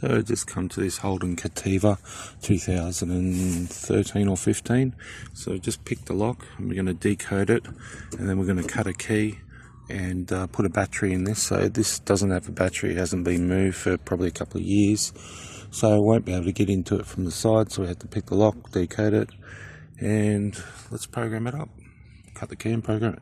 So I just come to this Holden captiva 2013 or 15. So just pick the lock and we're going to decode it, and then we're going to cut a key and put a battery in this. So this doesn't have a battery, it hasn't been moved for probably a couple of years, so I won't be able to get into it from the side, so we had to pick the lock, decode it, and let's program it up. Cut the key and program it.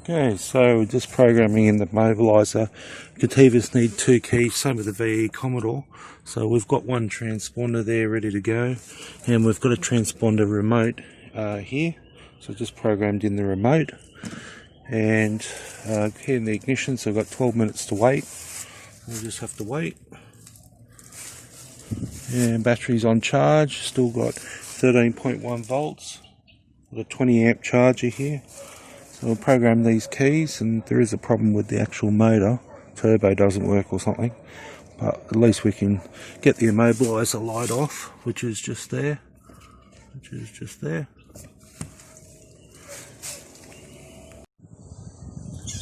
Okay, so we're just programming in the mobiliser. Captivas need 2 keys, same with the VE Commodore. So we've got one transponder there ready to go, and we've got a transponder remote here. So just programmed in the remote, and here in the ignition, so I've got 12 minutes to wait. We'll just have to wait. And battery's on charge, still got 13.1 volts. Got a 20 amp charger here. So we'll program these keys, and there is a problem with the actual motor. Turbo doesn't work or something, but at least we can get the immobiliser light off, which is just there.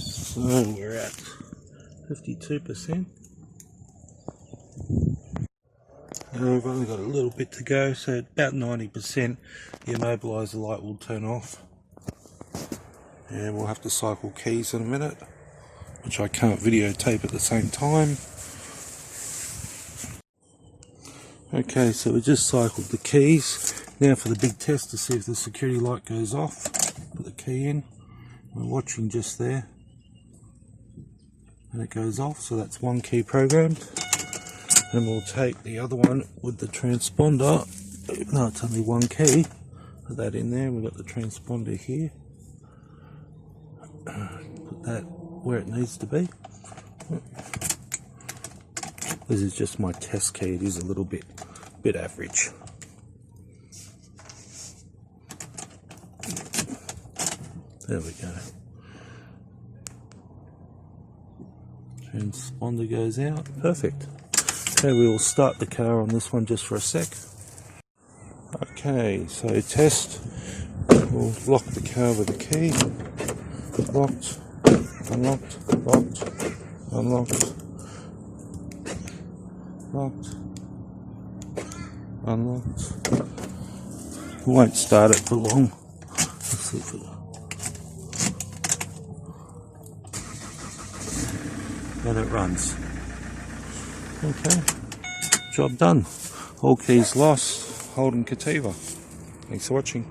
So we're at 52%. We've only got a little bit to go, so about 90% the immobiliser light will turn off. And we'll have to cycle keys in a minute, which I can't videotape at the same time. Okay, so we just cycled the keys. Now for the big test to see if the security light goes off. Put the key in. We're watching just there. And it goes off, so that's one key programmed. Then we'll take the other one with the transponder, even though it's only one key. Put that in there, we've got the transponder here. Put that where it needs to be. This is just my test key, it is a little bit average. There we go. Transponder goes out, perfect. Okay, we will start the car on this one just for a sec. Okay, so test. We'll lock the car with a key. Locked, unlocked, locked, unlocked, locked, unlocked. We won't start it for long. Let's see if it... And it runs. Okay, job done. All keys lost. Holden captiva. Thanks for watching.